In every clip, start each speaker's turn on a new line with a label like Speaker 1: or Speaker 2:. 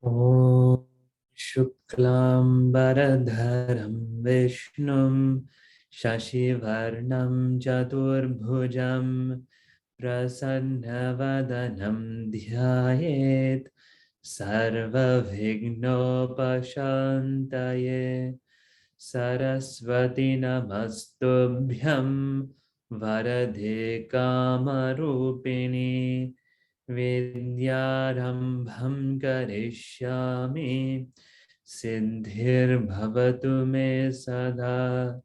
Speaker 1: Om Shuklam Baradharam Vishnum Shashivarnam Chaturbhujam Prasannavadanam Dhyayet Sarva Vignopashantaye Saraswati Namastubhyam Varade Kamarupini Vidyarambham karishyami Siddhir me sada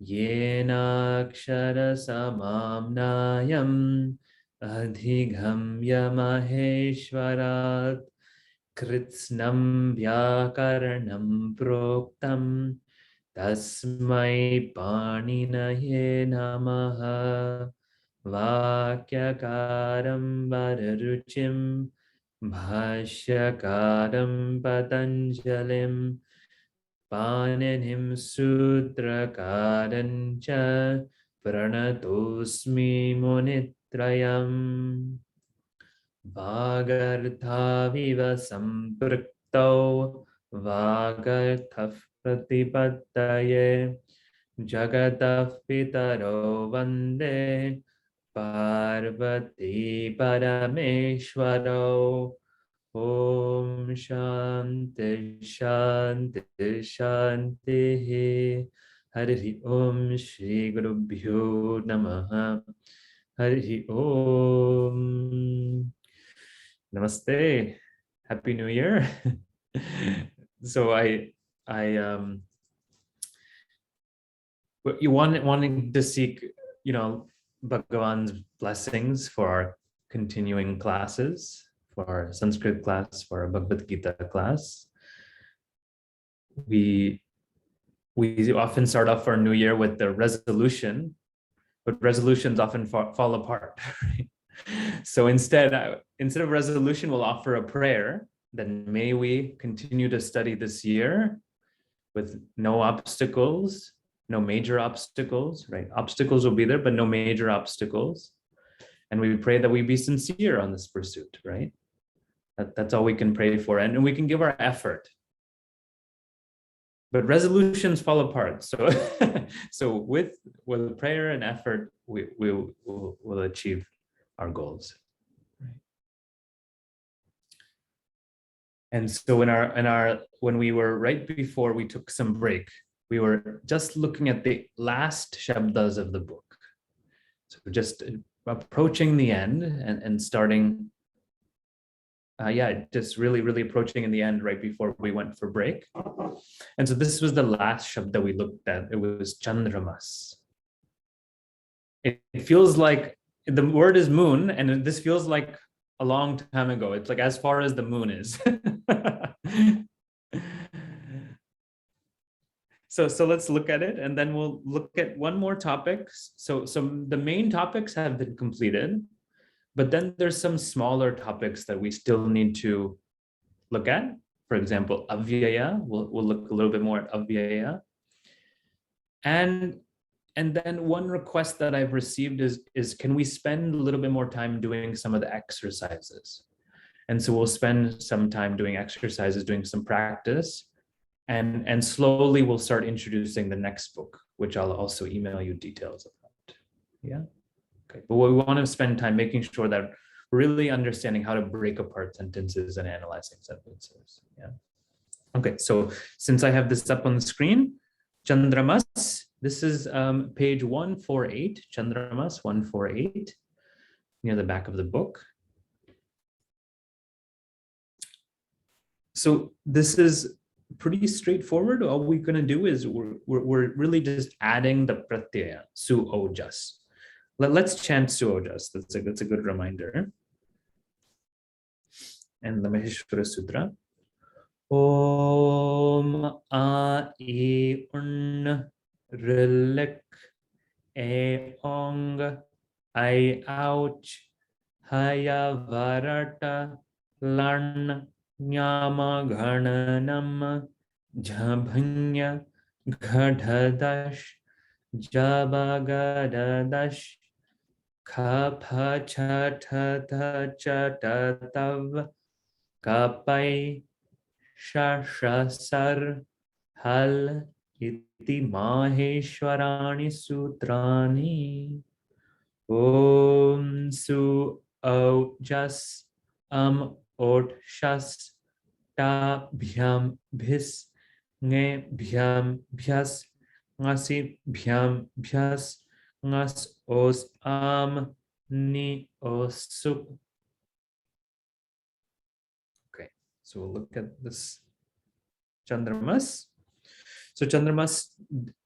Speaker 1: Yenakshara samamnayam Adhigamya maheshwarat Kritsnam vyakaranam proktam Tasmai paninaye namaha Vakyakaram Vararuchim Bhashyakaram Patanjalim Paninim Sutrakarancha Pranatosmi Munitrayam Vagarthaviva Sampraktau Vagarthaf Pratipattaye Jagatah Pitaro Vande Parvati Parameshwaro Om Shanti Shanti Shanti Hari Om Shri Gurubhyo Namaha Hari Om Namaste. Happy New Year. So you wanting to seek, Bhagavan's blessings for our continuing classes, for our Sanskrit class, for our Bhagavad Gita class. We often start off our new year with the resolution, but resolutions often fall apart. Right? So instead of resolution, we'll offer a prayer. Then may we continue to study this year with no obstacles, no major obstacles, right? Obstacles will be there, but no major obstacles. And we pray that we be sincere on this pursuit, right? That's all we can pray for. And we can give our effort. But resolutions fall apart. So, so with prayer and effort, we'll achieve our goals. Right? And so when we were right before we took some break, we were just looking at the last shabdas of the book. So just approaching the end and starting, just really approaching in the end right before we went for break. And so this was the last shabda we looked at. It was chandramas. It feels like the word is moon, and this feels like a long time ago. It's like as far as the moon is. So let's look at it, and then we'll look at one more topic. So the main topics have been completed, but then there's some smaller topics that we still need to look at. For example, Avyaya. We'll look a little bit more at Avyaya. And then one request that I've received is can we spend a little bit more time doing some of the exercises? And so we'll spend some time doing exercises, doing some practice. And slowly we'll start introducing the next book, which I'll also email you details about. Yeah. Okay. But we want to spend time making sure that we're really understanding how to break apart sentences and analyzing sentences. Yeah. Okay. So since I have this up on the screen, Chandramas, this is page 148, Chandramas 148, near the back of the book. So this is pretty straightforward. All we're going to do is we're really just adding the pratyaya, su ojas. Let's chant su ojas. That's a good reminder. And the Maheshwara Sutra. Om a e un rilik e ong I ouch haya varata lan nyama ghananam jabhanya ghadadash jabagadadash kapha chatata chatatav kapai Shashasar Hal Iti Maheshwarani Sutrani Om Su Jas Ot Shas Ta Bhyam Bhis Nge Bhyam Bhyas Ngasi Bhyam Bhyas Ngas Os Ni Osuk. Okay, so we'll look at this Chandramas. So Chandramas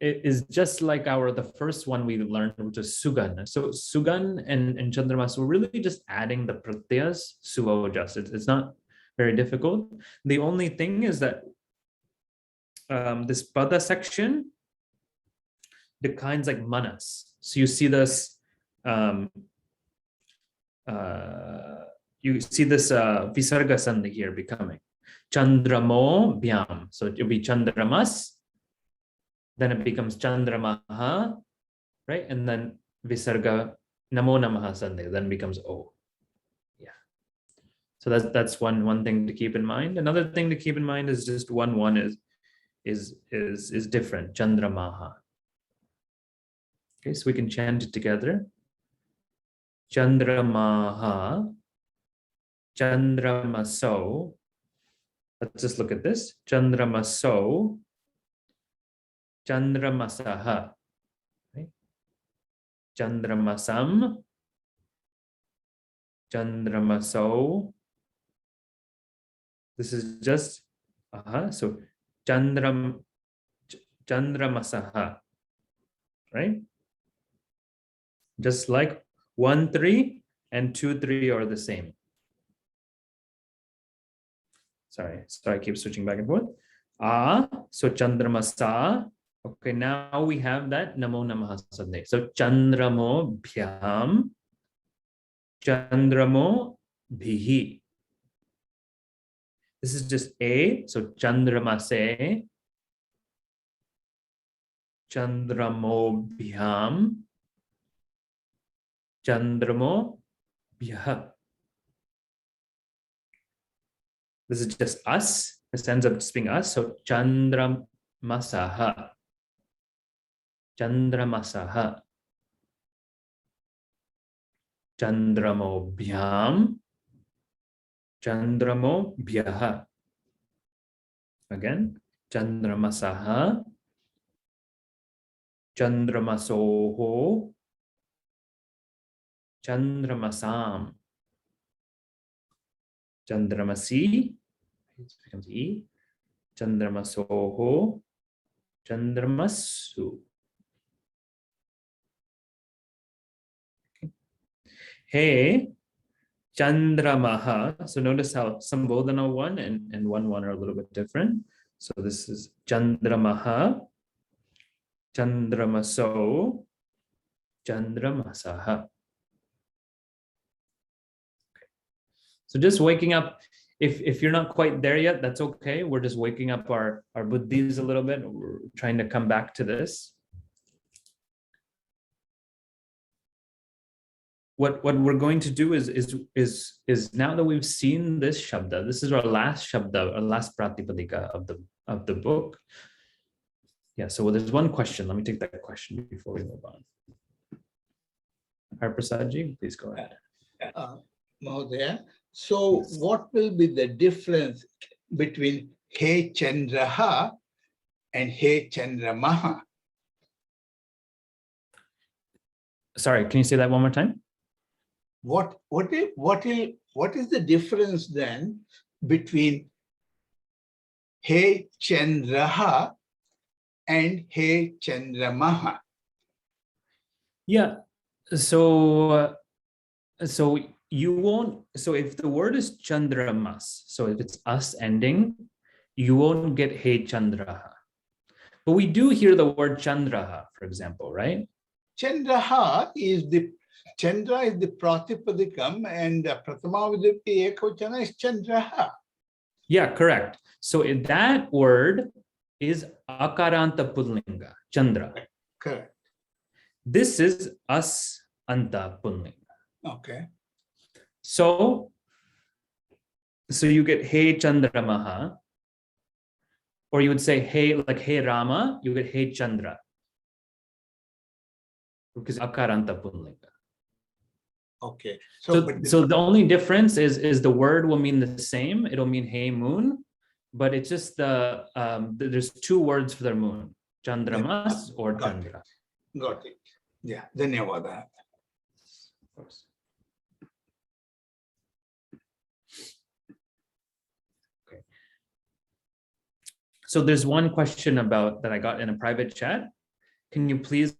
Speaker 1: is just like the first one we learned, which is Sugan. So Sugan and Chandramas, we're really just adding the pratyas, suo just. It's not very difficult. The only thing is that this pada section declines like manas. So you see this visarga sandhi here becoming Chandramo Bhyam. So it'll be Chandramas, then it becomes Chandramaha, right? And then visarga Namo Namaha sandhi, then becomes O. Yeah. So that's one thing to keep in mind. Another thing to keep in mind is just one is different, Chandramaha. Okay, so we can chant it together. Chandramaha, Chandramaso. Let's just look at this. Chandramaso, Chandramasaha. Right? Chandramasam, Chandramaso. This is just so Chandramasaha, right? Just like 1-3 and 2-3 are the same. Sorry, I keep switching back and forth. So Chandramasa. Okay, now we have that Namo Namaha Sandhi. So Chandramo Bhyam, Chandramo Bhihi. This is just A. So Chandramase, Chandramo Bhyam, Chandramo Bhyah. This is just us. This ends up just being us. So Chandramasaha. Chandramasaha. Chandramo Bhyam. Chandramo Bhyaha. Again, Chandramasaha. Chandramasoho. Chandramasam. Chandramasi. It becomes E. Chandramasoho. Chandramasu. Okay. Hey, Chandramaha. So notice how Sambodhana 1 and 1 are a little bit different. So this is Chandramaha, Chandramaso, Chandramasaha. Okay. So just waking up. If you're not quite there yet, that's okay. We're just waking up our buddhis a little bit. We're trying to come back to this. What we're going to do is now that we've seen this shabda, this is our last shabda, our last pratipadika of the book. Yeah, so there's one question. Let me take that question before we move on. Harprasadji, please go ahead.
Speaker 2: Mahodaya, so yes. What will be the difference between He Chandraha and He Chandramaha?
Speaker 1: Sorry, can you say that one more time?
Speaker 2: What is the difference then between He Chandraha and He Chandramaha?
Speaker 1: Yeah, so you won't. So if the word is Chandramas, so if it's us ending, you won't get He Chandraha. But we do hear the word Chandraha, for example, right?
Speaker 2: Chandraha is the Chandra is the Pratipadikam and Prathama Vidipti Ekvachana is Chandraha.
Speaker 1: Yeah, correct. So in that word is Akaranta Pullinga, Chandra.
Speaker 2: Correct.
Speaker 1: This is us Anta Pullinga.
Speaker 2: Okay.
Speaker 1: So you get He Chandramaha, Or you would say, hey, like, hey Rama, you would get, hey Chandra. Because akaranta punlinga.
Speaker 2: Okay.
Speaker 1: So the only difference is the word will mean the same. It'll mean hey moon, but it's just there's two words for the moon, Chandramas or Chandra.
Speaker 2: Got it. Yeah. Dhanyavada.
Speaker 1: Of course. Okay. So there's one question about that I got in a private chat. Can you please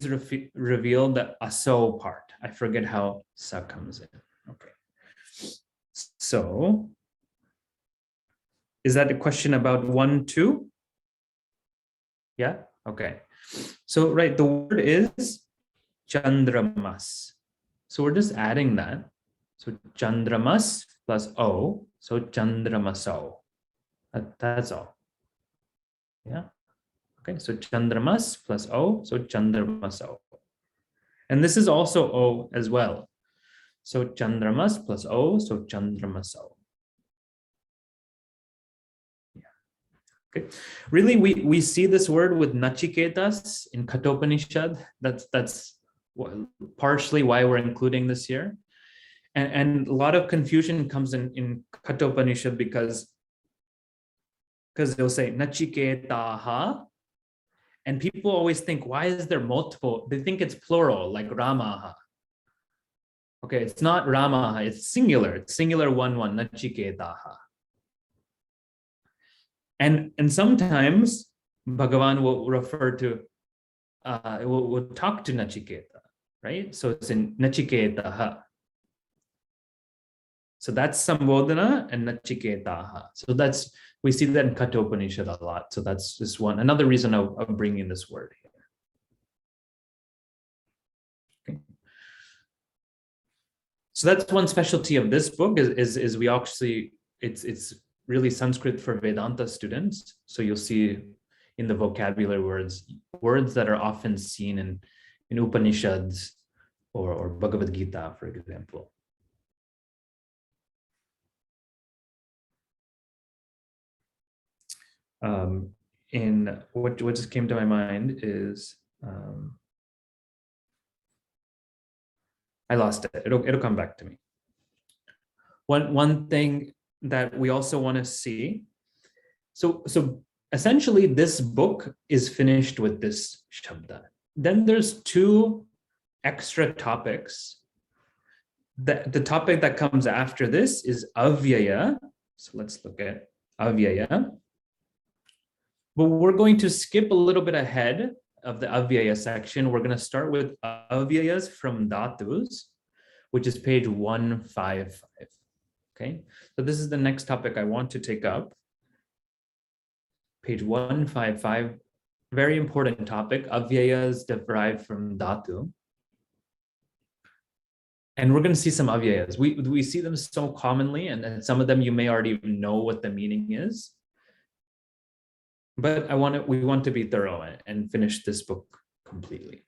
Speaker 1: reveal the aso part? I forget how sa comes in. Okay. So is that a question about 1, 2? Yeah. Okay. So right, the word is chandramas. So we're just adding that. So chandramas plus o. So chandramaso. That's all. Yeah. Okay. So chandramas plus o. So chandramaso. And this is also o as well. So chandramas plus o. So chandramaso. Okay. Really, we see this word with Nachiketas in Kathopanishad. That's partially why we're including this here. And a lot of confusion comes in Kathopanishad because they'll say Nachiketaha. And people always think, why is there multiple? They think it's plural, like Ramaha. Okay, it's not Ramaha, it's singular. It's singular 1, Nachiketaha. And sometimes Bhagavan will refer to, will talk to Nachiketa, right? So it's in Nachiketaha. So that's Sambodhana and Nachiketaha. So we see that in Kathopanishad a lot. So that's just another reason of bringing this word here. Okay. So that's one specialty of this book is we actually, it's really Sanskrit for Vedanta students. So you'll see in the vocabulary words that are often seen in Upanishads or Bhagavad Gita, for example. In what just came to my mind is I lost it. It'll come back to me. One thing that we also want to see. So essentially, this book is finished with this shabda. Then there's 2 extra topics. The topic that comes after this is Avyaya. So let's look at Avyaya. But we're going to skip a little bit ahead of the Avyaya section. We're going to start with Avyayas from Dhatus, which is page 155. Okay, so this is the next topic I want to take up. Page 155, very important topic, Avyayas derived from Dhatu. And we're going to see some Avyayas. We see them so commonly, and some of them you may already know what the meaning is. But we want to be thorough and finish this book completely.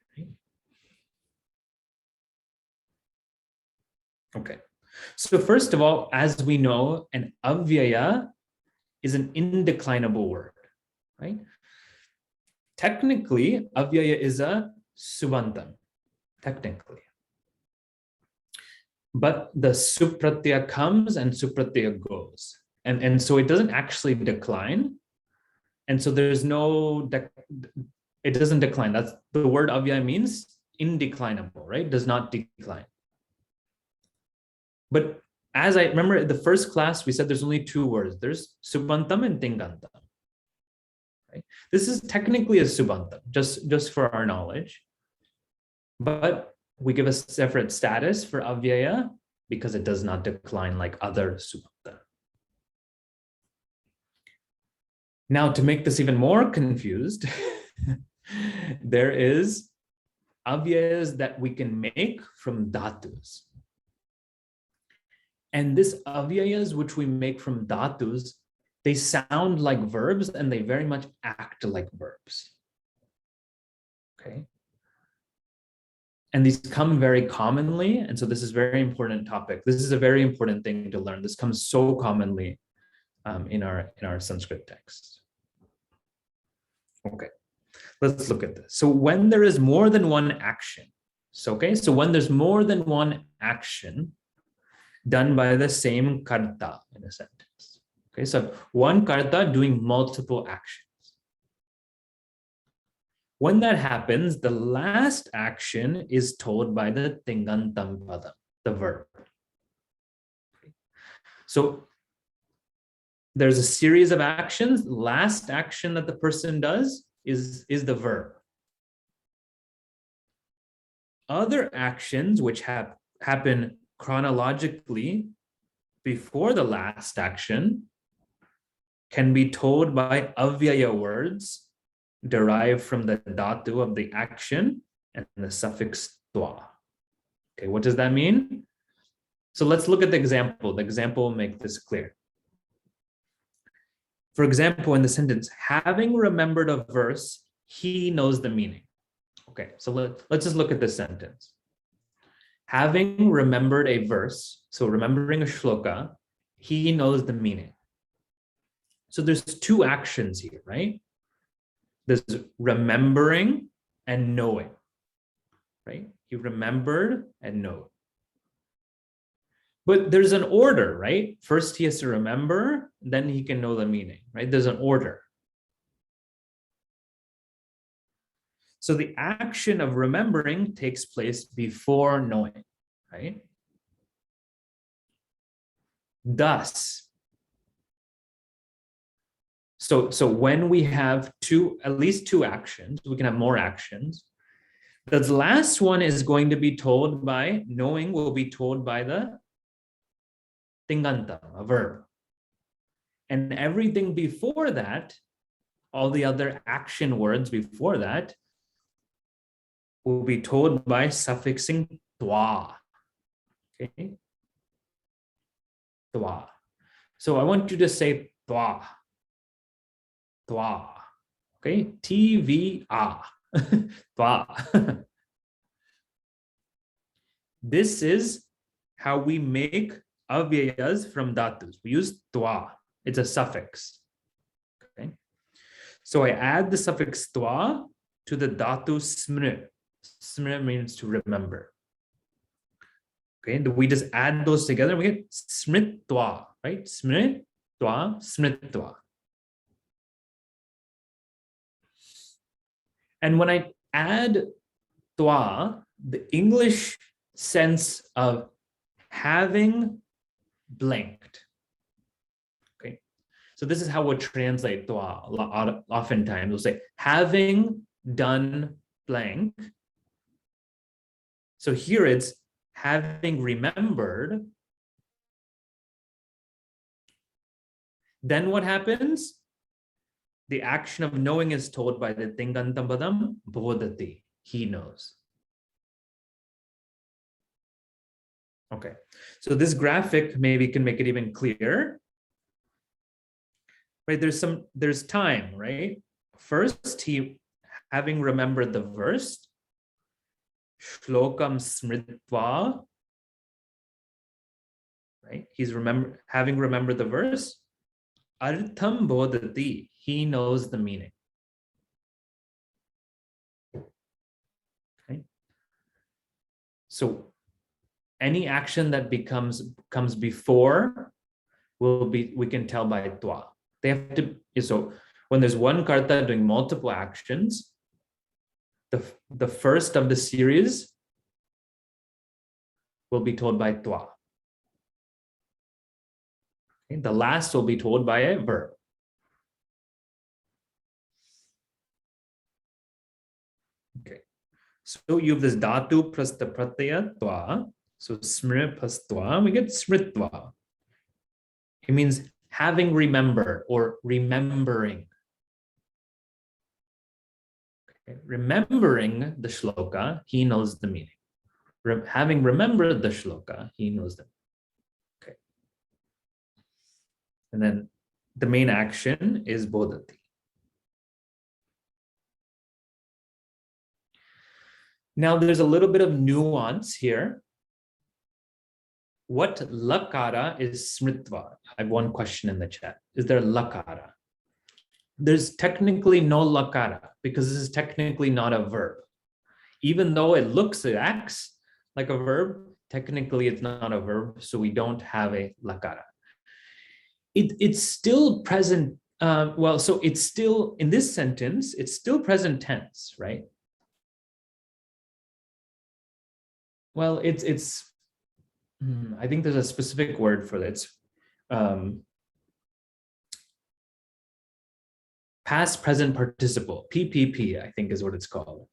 Speaker 1: Okay. So first of all, as we know, an Avyaya is an indeclinable word, right? Technically, Avyaya is a subantam, technically. But the supratyaya comes and supratyaya goes. And so it doesn't actually decline. And so there's no, it doesn't decline. That's the word Avyaya means indeclinable, right? Does not decline. But as I remember the first class, we said there's only 2 words. There's subantam and tingantam. Right? This is technically a subantam, just for our knowledge. But we give a separate status for Avyaya because it does not decline like other subantam. Now, to make this even more confused, there is Avyayas that we can make from Dhatus. And this Avyayas which we make from Dhatus, they sound like verbs and they very much act like verbs. Okay. And these come very commonly. And so this is a very important topic. This is a very important thing to learn. This comes so commonly in our Sanskrit texts. Okay, let's look at this. So when there is more than one action, so when there's more than one action done by the same karta in a sentence. Okay, so one karta doing multiple actions. When that happens, the last action is told by the tingantam padam, the verb. So there's a series of actions. Last action that the person does is the verb. Other actions which happen chronologically before the last action can be told by Avyaya words derived from the dhatu of the action and the suffix twa. Okay, what does that mean? So let's look at the example. The example will make this clear. For example, in the sentence, having remembered a verse, he knows the meaning. Okay, so let's just look at this sentence. Having remembered a verse, so remembering a shloka, he knows the meaning. So there's two actions here, right? There's remembering and knowing, right? He remembered and know. But there's an order, right? First he has to remember, then he can know the meaning, right? There's an order. So the action of remembering takes place before knowing, right? Thus, so when we have at least two actions, we can have more actions. The last one is going to be told by, knowing will be told by the tingantam, a verb. And everything before that, all the other action words before that, will be told by suffixing twa. Okay? Twa. So I want you to say twa. Twa. Okay? T-V-A. Twa. This is how we make avyayas from dhatus. We use twa. It's a suffix. Okay? So I add the suffix twa to the dhatu smr. Smr means to remember. Okay, we just add those together, we get smritva, right? Smritva, smritva. And when I add twa, the English sense of having blanked. Okay, so this is how we'll translate twa. Oftentimes we'll say having done blank. So here it's having remembered. Then what happens? The action of knowing is told by the tingantam padam bodhati. He knows. Okay, so this graphic maybe can make it even clearer. Right, there's time, right? First, he having remembered the verse, shlokam smritva, right? He's having remembered the verse. Artham bodhati, he knows the meaning. Okay. So any action that comes before we can tell by twa. They have to, so when there's one karta doing multiple actions, the first of the series will be told by twa. Okay, the last will be told by a verb. Okay, so you have this dhatu plus the pratyaya twa. So smr plus twa, we get smritva. It means having remembered or remembering. Okay. Remembering the shloka, he knows the meaning. Having remembered the shloka, he knows them. Okay. And then the main action is bodhati. Now there's a little bit of nuance here. What lakara is smritva? I have one question in the chat. Is there lakara? there's technically no lakara because this is technically not a verb. Even though it acts like a verb, technically it's not a verb, so we don't have a lakara. It's still present. Well, so it's still, in this sentence, it's still present tense, right? Well, I think there's a specific word for it. Past present participle, PPP, I think is what it's called.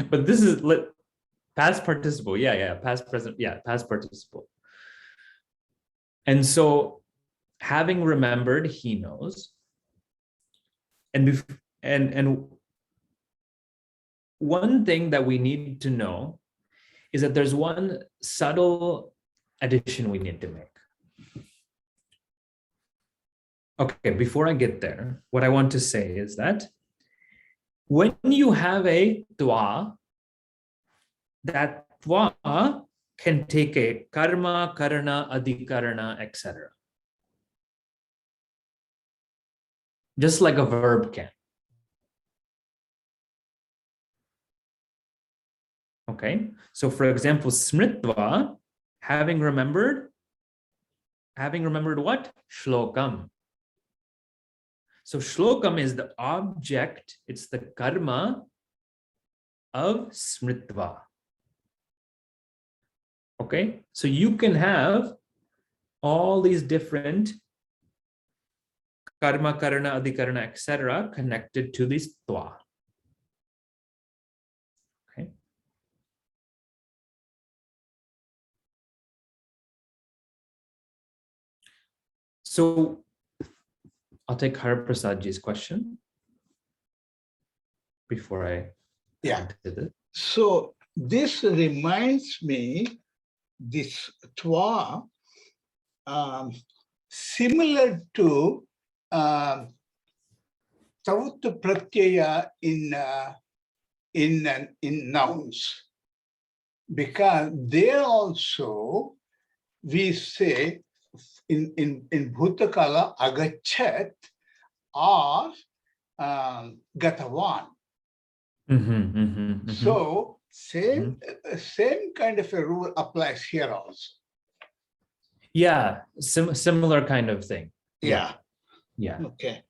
Speaker 1: But this is past participle. Yeah, past present. Yeah, past participle. And so, having remembered, he knows. And one thing that we need to know is that there's one subtle addition we need to make. Okay, before I get there, what I want to say is that when you have a dwa, that dwa can take a karma, karana, adhikarana, etc. Just like a verb can. Okay, so for example, smritva, having remembered what? Shlokam. So shlokam is the object, it's the karma of smritva. Okay, so you can have all these different karma, karana, adhikarana, etc. connected to this twa. Okay. So I'll take Har Prasadji's question before I add to this.
Speaker 2: So this reminds me, this twa, similar to Tautu pratyaya in nouns, because there also we say in Bhutakala agachat or gatavan. So same kind of a rule applies here also.
Speaker 1: Yeah, similar kind of thing.
Speaker 2: Yeah.
Speaker 1: Okay.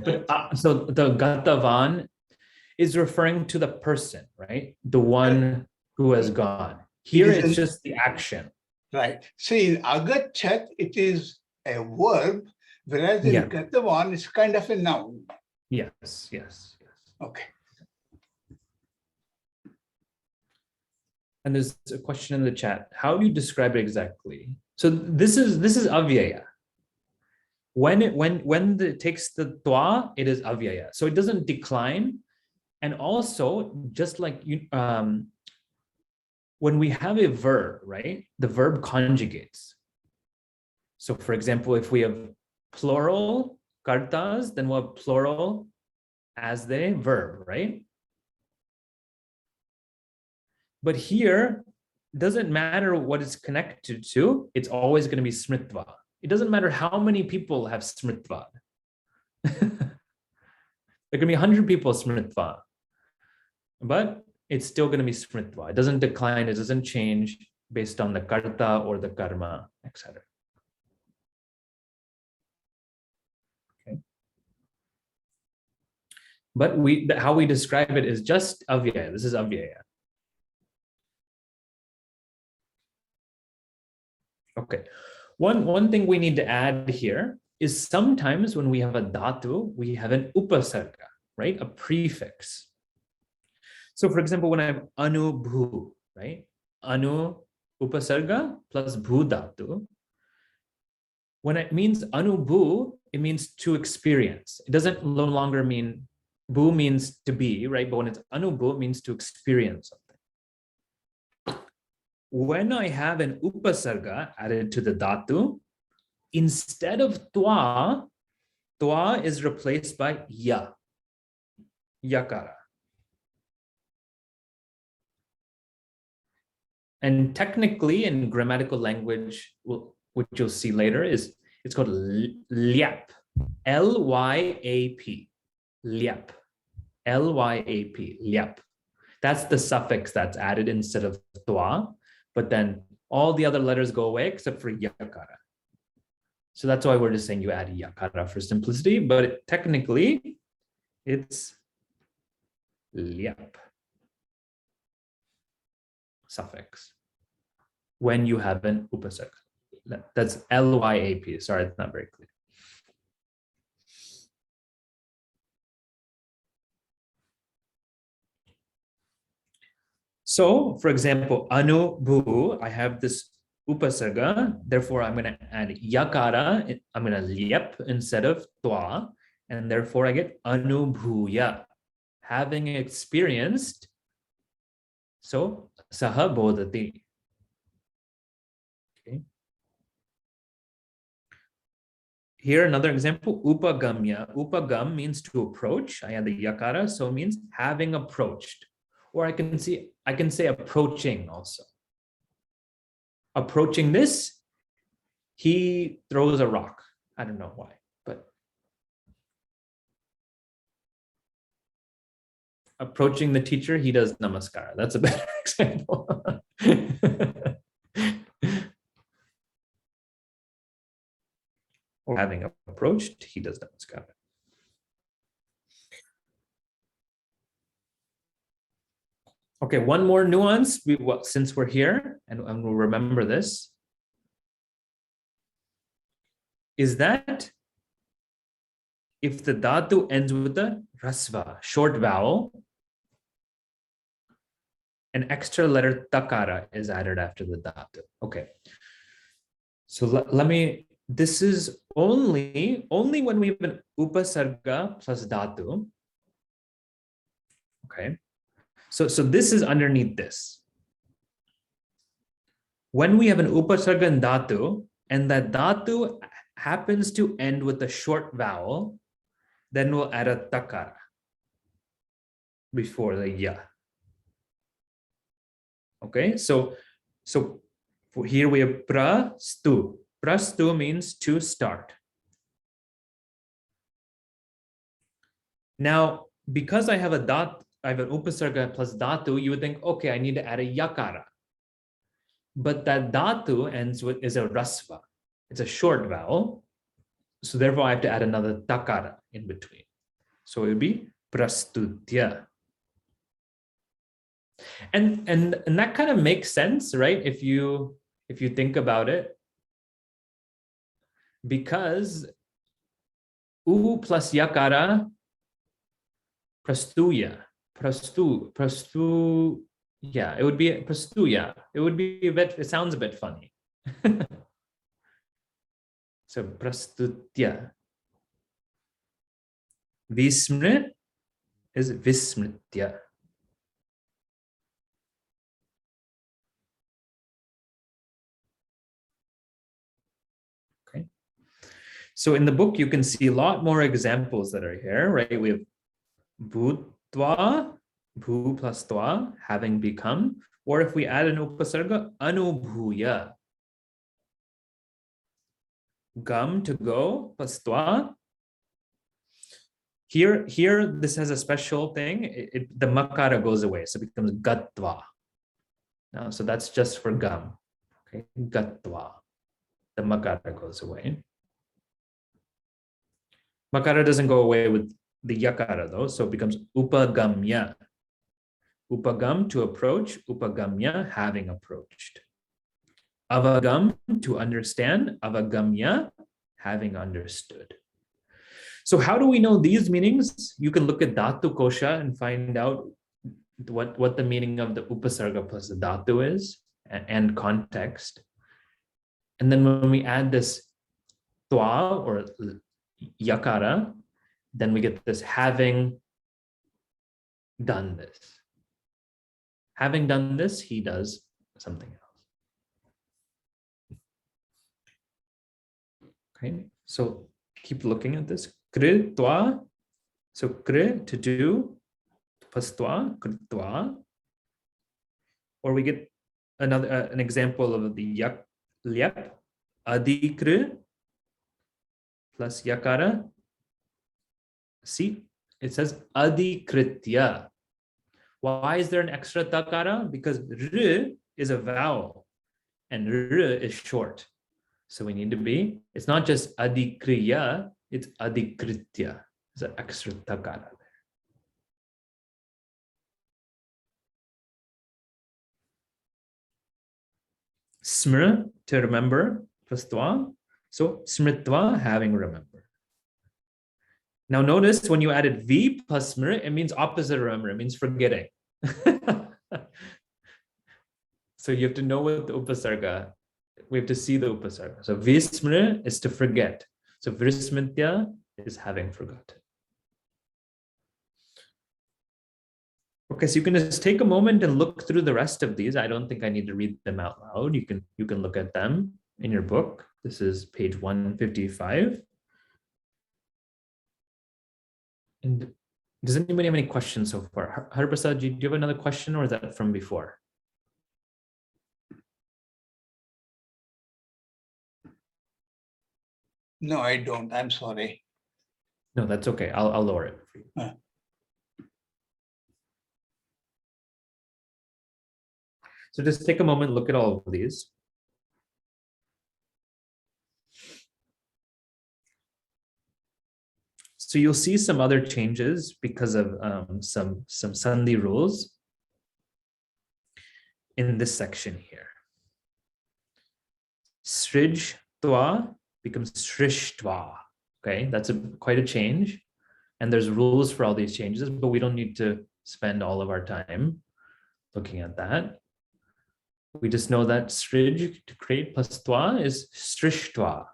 Speaker 1: But so the gatavan is referring to the person, right? The one who has gone. Here it's just the action.
Speaker 2: Right. See, in agachat, it is a verb, whereas in gatavan, it's kind of a noun.
Speaker 1: Yes.
Speaker 2: Okay.
Speaker 1: And there's a question in the chat. How do you describe it exactly? So this is Avyaya. When it takes the twa, it is Avyaya. So it doesn't decline. And also, just like you, when we have a verb, right? The verb conjugates. So for example, if we have plural kartas, then we'll have plural as the verb, right? But here, doesn't matter what it's connected to, it's always going to be smritva. It doesn't matter how many people have smritva. There can be 100 people smritva, but it's still going to be smritva. It doesn't decline, it doesn't change based on the karta or the karma, etc. Okay. But how we describe it is just Avyaya. This is Avyaya. Okay. One thing we need to add here is sometimes when we have a dhatu, we have an upasarga, right? A prefix. So for example, when I have anu bhu, right? Anu upasarga plus bhu dhatu. When it means anu bhu, it means to experience. It doesn't no longer mean, bhu means to be, right? But when it's anu bhu, it means to experience something. When I have an upasarga added to the dhatu, instead of twa is replaced by ya, yakara. And technically in grammatical language, which you'll see later, is It's called lyap. L-Y-A-P. Lyap. L-Y-A-P. Lyap. That's the suffix that's added instead of twa, but then all the other letters go away except for yakara. So that's why we're just saying you add yakara for simplicity, but technically it's lyap suffix when you have an upasarga. That's L-Y-A-P. Sorry, it's not very clear. So, for example, anu bhu, I have this upasarga, therefore I'm going to add yakara, I'm going to lyap instead of twa, and therefore I get anubhuya, having experienced. So, saha bodhati. Okay. Here, another example, upagamya. Upagam means to approach. I add the yakara, so it means having approached. Or I can say approaching also. Approaching this, he throws a rock. I don't know why, but approaching the teacher, he does namaskara. That's a better example. Or having approached, he does namaskara. Okay, one more nuance, since we're here, and we'll remember this, is that if the dhatu ends with a rasva, short vowel, an extra letter takara is added after the dhatu. Okay, so let me, this is only when we have an upasarga plus dhatu. Okay. So this is underneath this. When we have an upasarga and dhatu, and that dhatu happens to end with a short vowel, then we'll add a takara before the ya. Okay, so for here we have prastu. Prastu means to start. Now, because I have an upasarga plus dhatu, you would think, okay, I need to add a yakara. But that dhatu is a rasva. It's a short vowel. So therefore I have to add another takara in between. So it would be prastutya. And that kind of makes sense, right? If you think about it, because u plus yakara, prastuya. Prastu, yeah, it would be prastuya. It would be a bit, it sounds a bit funny. So prastutya. Vismrit is vismritya. Okay. So in the book, you can see a lot more examples that are here, right? We have bhutva, bhu plus twa, having become, or if we add an upasarga, anubhuya. Gam, to go, plus twa. Here, this has a special thing. The makara goes away, so it becomes gatva. Now, so that's just for gam. Okay, gatva. The makara goes away. Makara doesn't go away with the yakara though, so it becomes upagamya. Upagam, to approach, upagamya, having approached. Avagam, to understand, avagamya, having understood. So how do we know these meanings? You can look at Dhatu Kosha and find out what the meaning of the upasarga plus the dhatu is and context. And then when we add this twa or yakara, then we get this having done this. Having done this, he does something else. Okay, so keep looking at this. Kri, twa. So kri, to do, plus twa, kritwa. Or we get another an example of the yak, lyap, adikri, plus yakara. See, it says adhikritya. Why is there an extra takara? Because r is a vowel and r is short. So we need to be, it's not just adhikriya, it's adhikritya. It's an extra takara. Smr, to remember, plus twa. So smritva, having remember. Now notice when you added v plus smr, it means opposite of remember, it means forgetting. So you have to know what the upasarga, we have to see the upasarga. So vismr is to forget. So vrismritya is having forgotten. Okay, so you can just take a moment and look through the rest of these. I don't think I need to read them out loud. You can look at them in your book. This is page 155. And does anybody have any questions so far? Hariprasad, do you have another question, or is that from before?
Speaker 2: No, I don't. I'm sorry.
Speaker 1: No, that's okay. I'll lower it for you. So just take a moment, look at all of these. So you'll see some other changes because of some sandhi rules in this section here. Srij twa becomes srishtva. Okay, that's quite a change. And there's rules for all these changes, but we don't need to spend all of our time looking at that. We just know that srij, to create, plus twa is srishtva.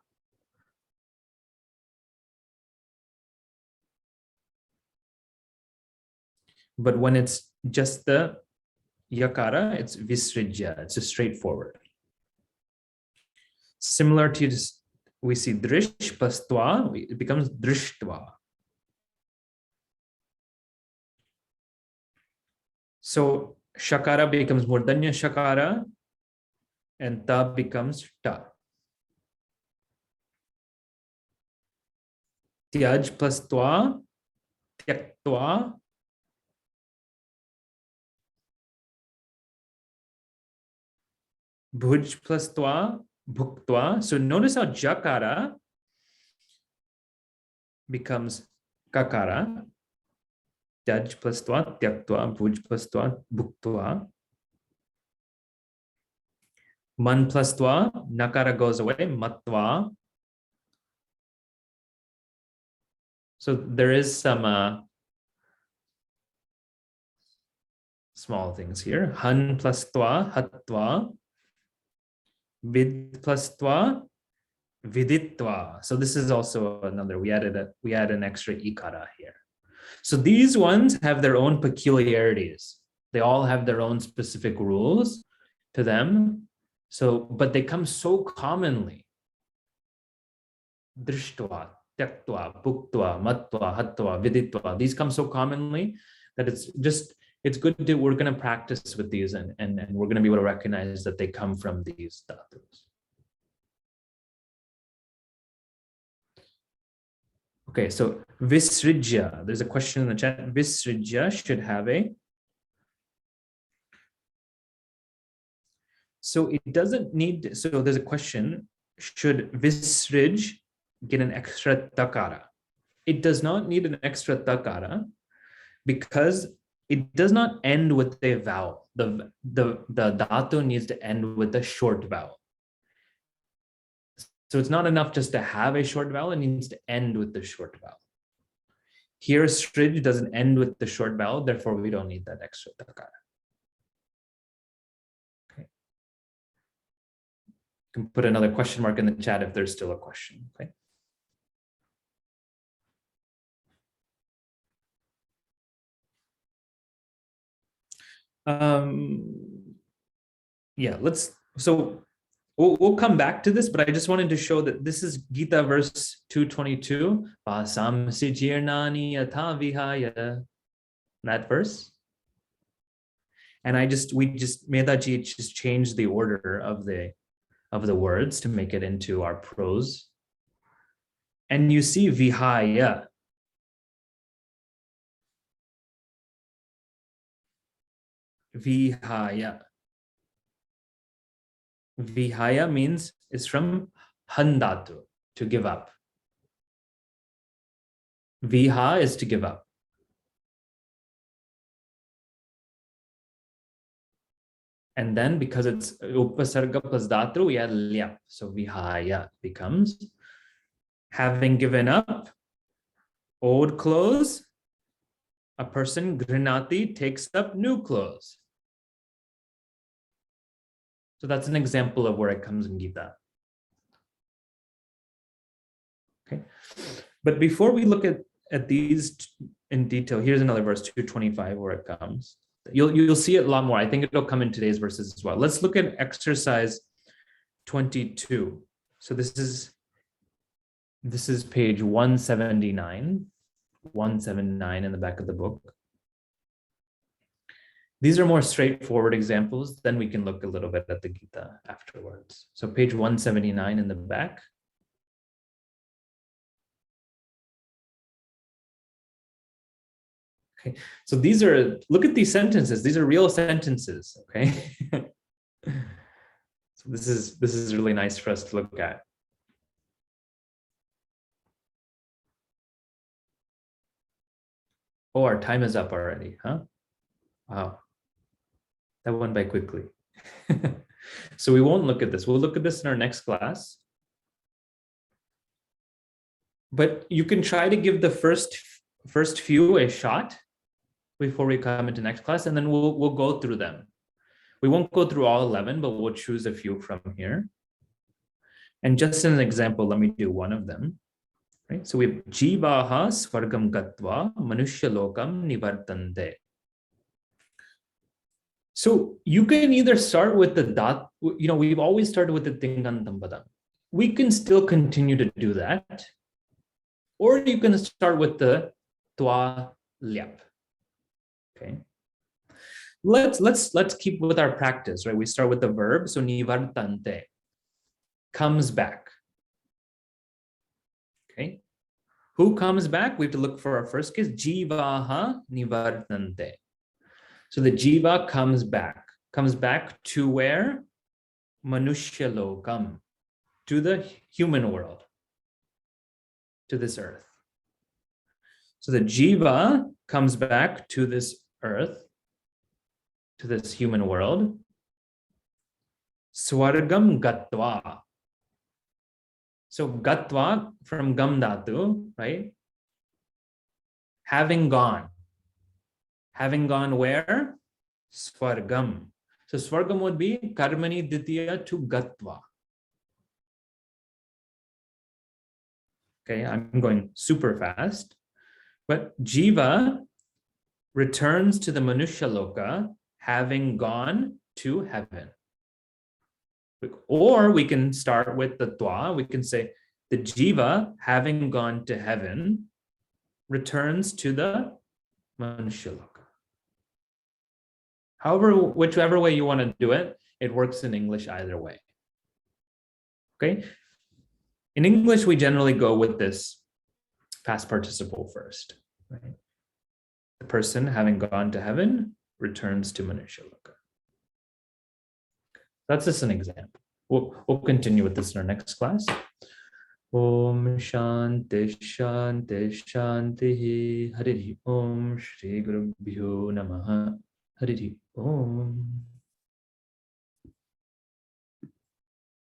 Speaker 1: But when it's just the yakara, it's visrijya. It's just straightforward. Similar to this, we see drish plus twa, it becomes drishtva. So shakara becomes murdanya shakara, and ta becomes ta. Tyaj plus twa, tyaktva. Bhuj plus twa, bhuktva. So notice how jakara becomes kakara. Tyaj plus twa, tyaktva, bhuj plus twa, bhuktva. Man plus twa, nakara goes away, matva. So there is some small things here. Han plus twa, hatva. Vid plus twa, viditva. So this is also another, we add an extra ikara here. So these ones have their own peculiarities. They all have their own specific rules to them. So, but they come so commonly. Drishtva, tyaktva, bhuktva, matva, hatva, viditva. These come so commonly that it's good to, we're going to practice with these and we're going to be able to recognize that they come from these dhatus. Okay, so visrijya, there's a question in the chat. Visrijya should have a, so it doesn't need, so there's a question, should visrij get an extra takara? It does not need an extra takara because it does not end with a vowel. The dhatu needs to end with a short vowel. So it's not enough just to have a short vowel, it needs to end with the short vowel. Here, srij doesn't end with the short vowel, therefore we don't need that extra takara. Okay. You can put another question mark in the chat if there's still a question, okay? Yeah, so we'll come back to this, but I just wanted to show that this is Gita verse 222, Vasam sijirnani yatha vihaya, that verse. And Medaji just changed the order of the words to make it into our prose. and you see vihaya. Vihaya. Vihaya means is from dhātu, to give up. Viha is to give up. And then because it's upasarga plus dhatu, we add lyap. So vihaya becomes having given up old clothes, a person grinati takes up new clothes. So that's an example of where it comes in Gita. Okay. But before we look at these in detail, here's another verse 225 where it comes. You'll see it a lot more. I think it'll come in today's verses as well. Let's look at exercise 22. So this is page 179 in the back of the book. These are more straightforward examples. Then we can look a little bit at the Gita afterwards. So page 179 in the back. Okay, so look at these sentences. These are real sentences, okay? So this is really nice for us to look at. Oh, our time is up already, huh? Wow, that went by quickly. So we won't look at this. We'll look at this in our next class. But you can try to give the first few a shot before we come into next class, and then we'll go through them. We won't go through all 11, but we'll choose a few from here. And just as an example, let me do one of them. Right? So we have Jivaha Svargam Gatva Manushya Lokam Nivartante. So you can either start with the dhat, we've always started with the Tingantam Padam. We can still continue to do that. Or you can start with the Twa Lyap. Okay. Let's keep with our practice, right? We start with the verb, so Nivartante, comes back. Okay. Who comes back? We have to look for our first case, Jivaha Nivartante. So the jiva comes back to where? Manushya Lokam, to the human world, to this earth. So the jiva comes back to this earth, to this human world. Swargam Gatva. So Gatva from Gam Dhatu, right? Having gone. Having gone where? Swargam. So Swargam would be Karmani Ditya to Gatva. Okay, I'm going super fast. But Jiva returns to the Manushya Loka, having gone to heaven. Or we can start with the Twa. We can say the Jiva, having gone to heaven, returns to the Manushya Loka. However, whichever way you want to do it, it works in English either way. Okay? In English, we generally go with this past participle first. Right? The person having gone to heaven returns to Manushya Loka. That's just an example. We'll continue with this in our next class. Om Shanti Shanti Shanti Hari Om Shri Guru Bhyo Namaha Hari Om.